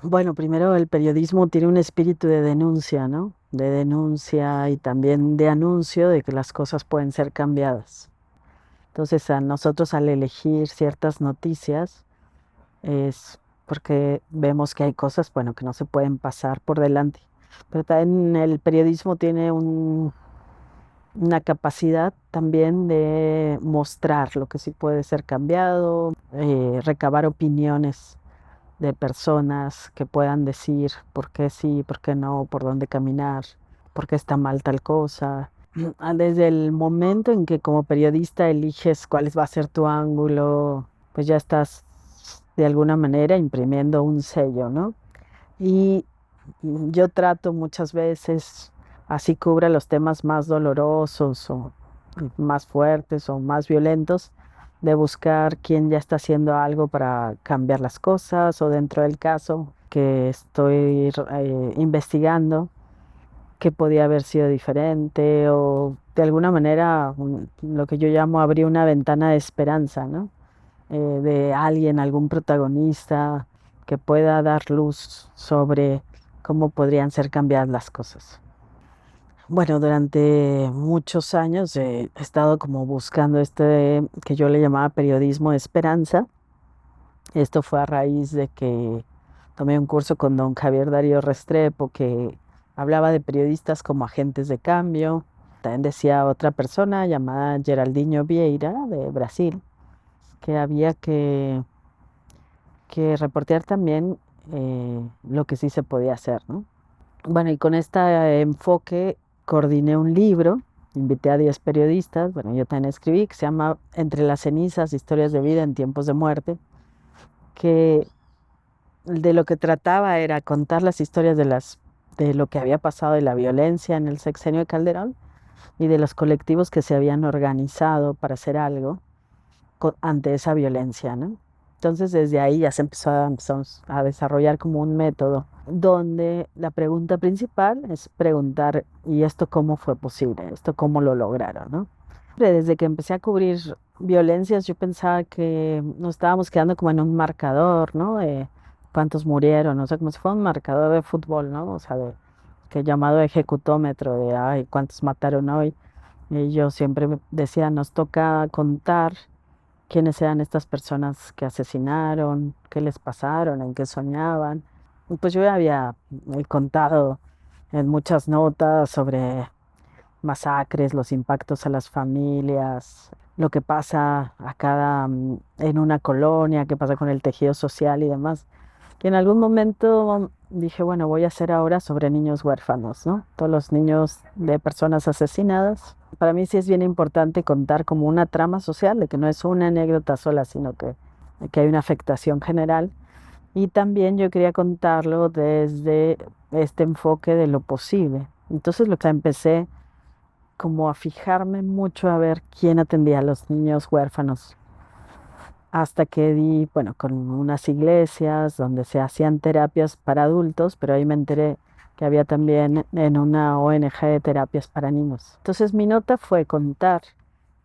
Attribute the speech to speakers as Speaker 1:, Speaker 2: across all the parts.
Speaker 1: Bueno, primero el periodismo tiene un espíritu de denuncia, ¿no? De denuncia y también de anuncio de que las cosas pueden ser cambiadas. Entonces, a nosotros al elegir ciertas noticias es porque vemos que hay cosas, bueno, que no se pueden pasar por delante. Pero también el periodismo tiene una capacidad también de mostrar lo que sí puede ser cambiado, recabar opiniones de personas que puedan decir por qué sí, por qué no, por dónde caminar, por qué está mal tal cosa. Desde el momento en que como periodista eliges cuál va a ser tu ángulo, pues ya estás de alguna manera imprimiendo un sello, ¿no? Y yo trato muchas veces, así cubra los temas más dolorosos o más fuertes o más violentos, de buscar quién ya está haciendo algo para cambiar las cosas o dentro del caso que estoy investigando, qué podía haber sido diferente o de alguna manera lo que yo llamo abrir una ventana de esperanza, ¿no? De alguien, algún protagonista que pueda dar luz sobre cómo podrían ser cambiadas las cosas. Bueno, durante muchos años he estado como buscando este que yo le llamaba periodismo de esperanza. Esto fue a raíz de que tomé un curso con don Javier Darío Restrepo que hablaba de periodistas como agentes de cambio. También decía otra persona llamada Geraldinho Vieira de Brasil que había que reportear también lo que sí se podía hacer, ¿no? Bueno, y con este enfoque coordiné un libro, invité a 10 periodistas, bueno, yo también escribí, que se llama Entre las cenizas, historias de vida en tiempos de muerte, que de lo que trataba era contar las historias de lo que había pasado de la violencia en el sexenio de Calderón y de los colectivos que se habían organizado para hacer algo ante esa violencia, ¿no? Entonces desde ahí ya empezamos a desarrollar como un método donde la pregunta principal es preguntar, ¿y esto cómo fue posible? ¿Esto cómo lo lograron? ¿No? Desde que empecé a cubrir violencias, yo pensaba que nos estábamos quedando como en un marcador, ¿no? De cuántos murieron, o sea, como si fuera un marcador de fútbol, ¿no? O sea, que llamado ejecutómetro, de, ay, cuántos mataron hoy. Y yo siempre decía, nos toca contar quiénes eran estas personas que asesinaron, qué les pasaron, en qué soñaban. Y pues yo ya había contado en muchas notas sobre masacres, los impactos a las familias, lo que pasa en una colonia, qué pasa con el tejido social y demás. Que en algún momento dije, bueno, voy a hacer ahora sobre niños huérfanos, ¿no? Todos los niños de personas asesinadas. Para mí sí es bien importante contar como una trama social, de que no es una anécdota sola, sino que hay una afectación general. Y también yo quería contarlo desde este enfoque de lo posible. Entonces lo que empecé como a fijarme mucho a ver quién atendía a los niños huérfanos, hasta que di, bueno, con unas iglesias donde se hacían terapias para adultos, pero ahí me enteré que había también en una ONG de terapias para niños. Entonces mi nota fue contar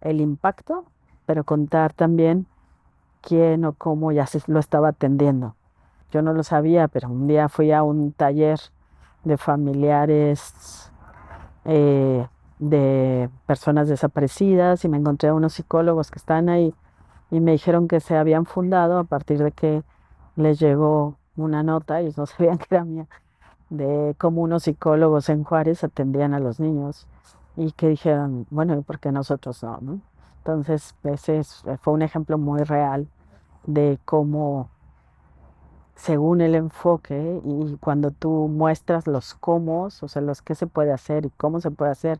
Speaker 1: el impacto, pero contar también quién o cómo ya se lo estaba atendiendo. Yo no lo sabía, pero un día fui a un taller de familiares de personas desaparecidas y me encontré a unos psicólogos que están ahí y me dijeron que se habían fundado a partir de que les llegó una nota, ellos no sabían que era mía, de cómo unos psicólogos en Juárez atendían a los niños y que dijeron, bueno, ¿y por qué nosotros no? ¿No? Entonces, fue un ejemplo muy real de cómo, según el enfoque y cuando tú muestras los cómo, o sea, los qué se puede hacer y cómo se puede hacer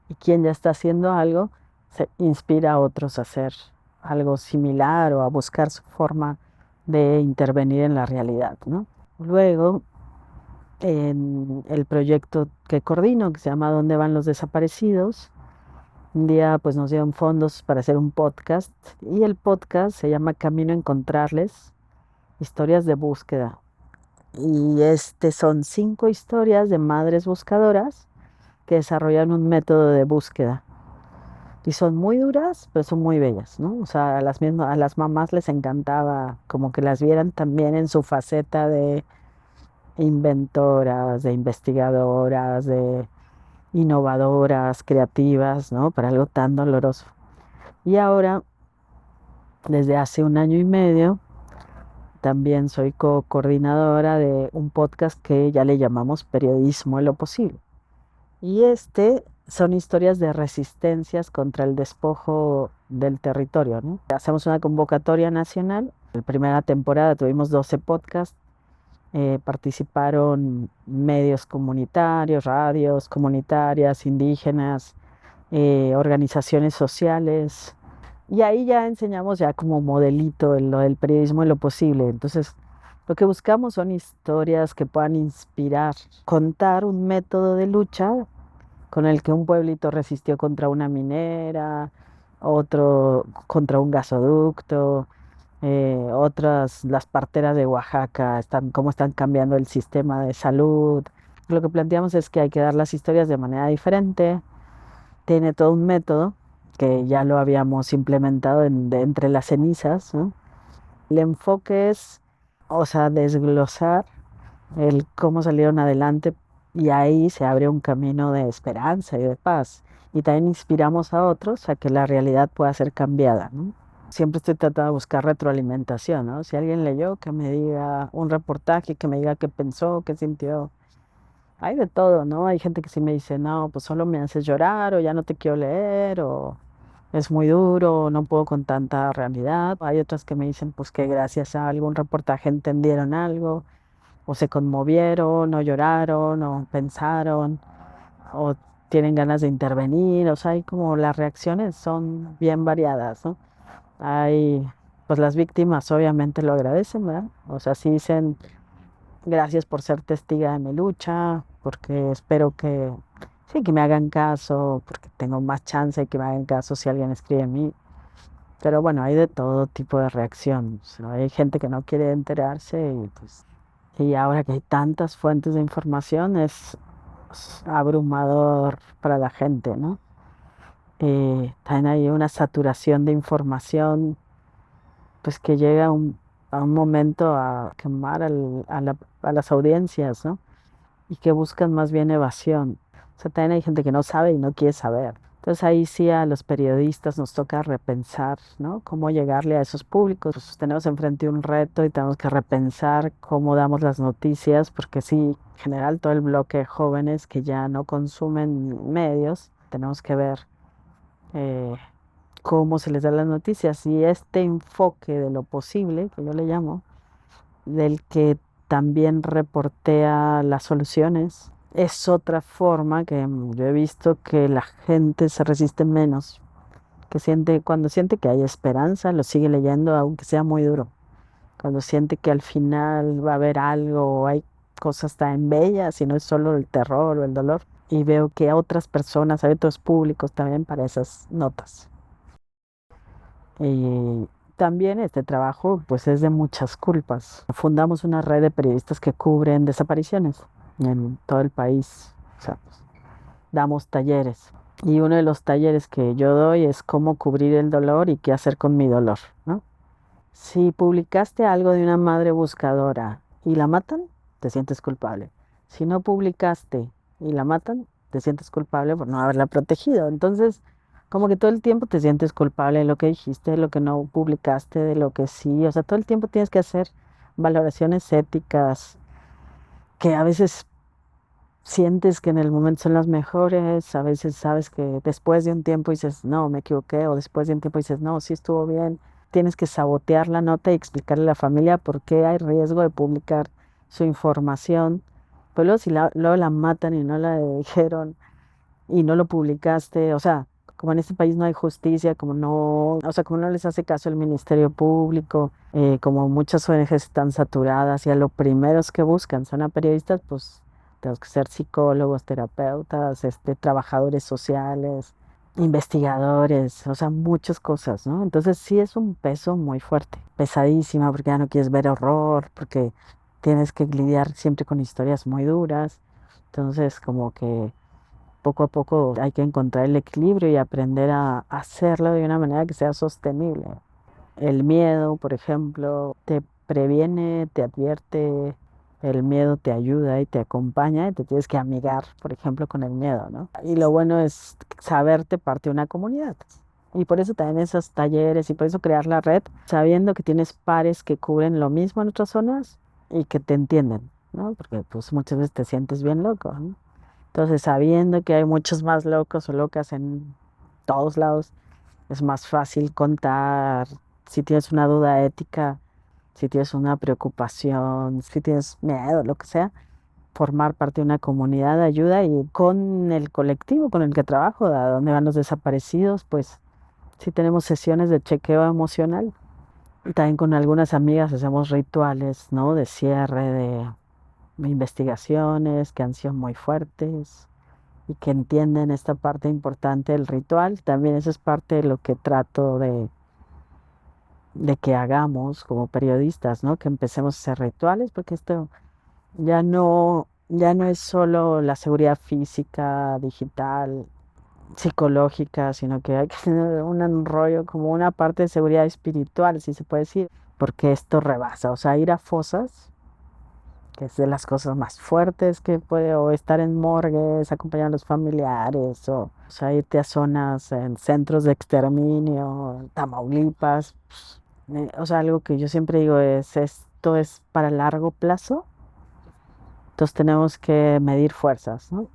Speaker 1: y quién ya está haciendo algo, se inspira a otros a hacer algo similar o a buscar su forma de intervenir en la realidad, ¿no? Luego, en el proyecto que coordino, que se llama ¿Dónde van los desaparecidos? Un día pues nos dieron fondos para hacer un podcast y el podcast se llama Camino a encontrarles, historias de búsqueda. Y son 5 historias de madres buscadoras que desarrollan un método de búsqueda. Y son muy duras, pero son muy bellas, ¿no? O sea, a las mamás les encantaba como que las vieran también en su faceta inventoras, de investigadoras, de innovadoras, creativas, ¿no? Para algo tan doloroso. Y ahora, desde hace 1 año y medio, también soy co-coordinadora de un podcast que ya le llamamos Periodismo en lo Posible. Y son historias de resistencias contra el despojo del territorio, ¿no? Hacemos una convocatoria nacional. En la primera temporada tuvimos 12 podcasts. Participaron medios comunitarios, radios comunitarias, indígenas, organizaciones sociales. Y ahí ya enseñamos ya como modelito lo del periodismo en lo posible. Entonces, lo que buscamos son historias que puedan inspirar, contar un método de lucha con el que un pueblito resistió contra una minera, otro contra un gasoducto, otras, las parteras de Oaxaca, cómo están cambiando el sistema de salud. Lo que planteamos es que hay que dar las historias de manera diferente. Tiene todo un método que ya lo habíamos implementado entre las cenizas, ¿no? El enfoque es, o sea, desglosar el cómo salieron adelante y ahí se abre un camino de esperanza y de paz. Y también inspiramos a otros a que la realidad pueda ser cambiada, ¿no? Siempre estoy tratando de buscar retroalimentación, ¿no? Si alguien leyó, que me diga un reportaje, que me diga qué pensó, qué sintió. Hay de todo, ¿no? Hay gente que sí me dice, no, pues solo me haces llorar o ya no te quiero leer o es muy duro, o no puedo con tanta realidad. Hay otras que me dicen, pues que gracias a algún reportaje entendieron algo o se conmovieron o lloraron o pensaron o tienen ganas de intervenir. O sea, hay como las reacciones son bien variadas, ¿no? Hay, pues las víctimas obviamente lo agradecen, ¿verdad? O sea, sí dicen gracias por ser testiga de mi lucha, porque espero que sí, que me hagan caso, porque tengo más chance de que me hagan caso si alguien escribe en mí. Pero bueno, hay de todo tipo de reacciones, ¿no? Hay gente que no quiere enterarse y pues, y ahora que hay tantas fuentes de información es abrumador para la gente, ¿no? También hay una saturación de información pues que llega a un momento a quemar a las audiencias, ¿no? Y que buscan más bien evasión. O sea, también hay gente que no sabe y no quiere saber. Entonces ahí sí a los periodistas nos toca repensar, ¿no? Cómo llegarle a esos públicos. Pues tenemos enfrente un reto y tenemos que repensar cómo damos las noticias, porque sí, en general todo el bloque de jóvenes que ya no consumen medios, tenemos que ver eh, cómo se les da las noticias y este enfoque de lo posible, que yo le llamo, del que también reportea las soluciones, es otra forma que yo he visto que la gente se resiste menos, que cuando siente que hay esperanza, lo sigue leyendo aunque sea muy duro, cuando siente que al final va a haber algo, hay cosas tan bellas y no es solo el terror o el dolor, y veo que otras personas, hay otros públicos también para esas notas. Y también este trabajo pues es de muchas culpas. Fundamos una red de periodistas que cubren desapariciones en todo el país. O sea, pues, damos talleres. Y uno de los talleres que yo doy es cómo cubrir el dolor y qué hacer con mi dolor, ¿no? Si publicaste algo de una madre buscadora y la matan, te sientes culpable. Si no publicaste y la matan, te sientes culpable por no haberla protegido. Entonces, como que todo el tiempo te sientes culpable de lo que dijiste, de lo que no publicaste, de lo que sí. O sea, todo el tiempo tienes que hacer valoraciones éticas que a veces sientes que en el momento son las mejores, a veces sabes que después de un tiempo dices, no, me equivoqué, o después de un tiempo dices, no, sí estuvo bien. Tienes que sabotear la nota y explicarle a la familia por qué hay riesgo de publicar su información. Pero luego si luego la matan y no la dijeron y no lo publicaste, o sea, como en este país no hay justicia, como no, o sea, como no les hace caso el Ministerio Público, como muchas ONGs están saturadas y a lo primeros que buscan son a periodistas, pues tenemos que ser psicólogos, terapeutas, trabajadores sociales, investigadores, o sea, muchas cosas, ¿no? Entonces sí es un peso muy fuerte, pesadísima, porque ya no quieres ver horror, porque tienes que lidiar siempre con historias muy duras. Entonces, como que poco a poco hay que encontrar el equilibrio y aprender a hacerlo de una manera que sea sostenible. El miedo, por ejemplo, te previene, te advierte, el miedo te ayuda y te acompaña y te tienes que amigar, por ejemplo, con el miedo, ¿no? Y lo bueno es saberte parte de una comunidad. Y por eso también esos talleres y por eso crear la red, sabiendo que tienes pares que cubren lo mismo en otras zonas y que te entienden, ¿no? Porque pues muchas veces te sientes bien loco, ¿no? Entonces, sabiendo que hay muchos más locos o locas en todos lados, es más fácil contar si tienes una duda ética, si tienes una preocupación, si tienes miedo, lo que sea, formar parte de una comunidad de ayuda y con el colectivo con el que trabajo, a donde van los desaparecidos, pues sí tenemos sesiones de chequeo emocional. Y también con algunas amigas hacemos rituales, ¿no? De cierre, de investigaciones que han sido muy fuertes y que entienden esta parte importante del ritual. También eso es parte de lo que trato de que hagamos como periodistas, ¿no? Que empecemos a hacer rituales, porque esto ya no es solo la seguridad física, digital, psicológica, sino que hay que tener un rollo como una parte de seguridad espiritual, si se puede decir, porque esto rebasa, o sea, ir a fosas, que es de las cosas más fuertes que puede, o estar en morgues, acompañar a los familiares, o sea, irte a zonas en centros de exterminio, en Tamaulipas, o sea, algo que yo siempre digo es, esto es para largo plazo, entonces tenemos que medir fuerzas, ¿no?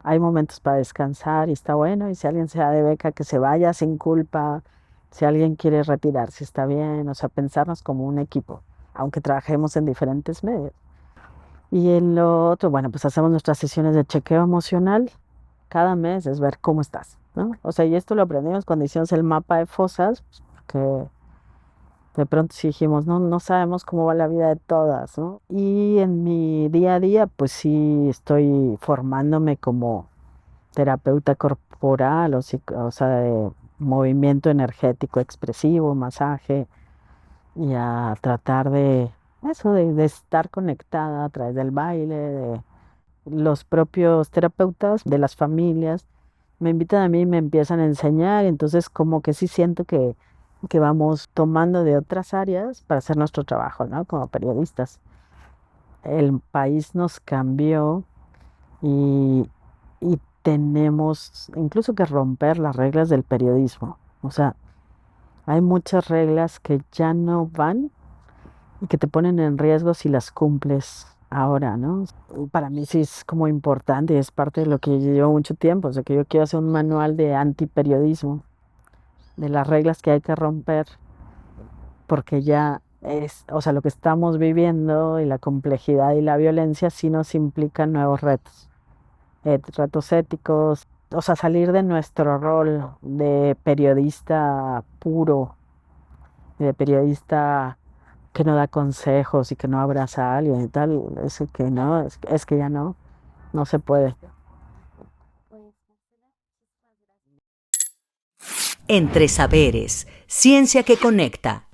Speaker 1: Hay momentos para descansar y está bueno, y si alguien se da de beca, que se vaya sin culpa, si alguien quiere retirarse, está bien, o sea, pensarnos como un equipo, aunque trabajemos en diferentes medios. Y en lo otro, bueno, pues hacemos nuestras sesiones de chequeo emocional cada mes, es ver cómo estás, ¿no? O sea, y esto lo aprendimos cuando hicimos el mapa de fosas, pues, que de pronto sí dijimos, no, no sabemos cómo va la vida de todas, ¿no? Y en mi día a día, pues sí estoy formándome como terapeuta corporal o sea, de movimiento energético expresivo, masaje, y a tratar de eso, de estar conectada a través del baile, de los propios terapeutas, de las familias, me invitan a mí y me empiezan a enseñar, y entonces como que sí siento que vamos tomando de otras áreas para hacer nuestro trabajo, ¿no? Como periodistas. El país nos cambió y tenemos incluso que romper las reglas del periodismo. O sea, hay muchas reglas que ya no van y que te ponen en riesgo si las cumples ahora, ¿no? Para mí sí es como importante y es parte de lo que yo llevo mucho tiempo. O sea, que yo quiero hacer un manual de antiperiodismo, de las reglas que hay que romper, porque ya es, o sea, lo que estamos viviendo y la complejidad y la violencia sí nos implican nuevos retos. Retos éticos, o sea, salir de nuestro rol de periodista puro, de periodista que no da consejos y que no abraza a alguien y tal, es que no, es que ya no, no se puede.
Speaker 2: Entre Saberes, ciencia que conecta.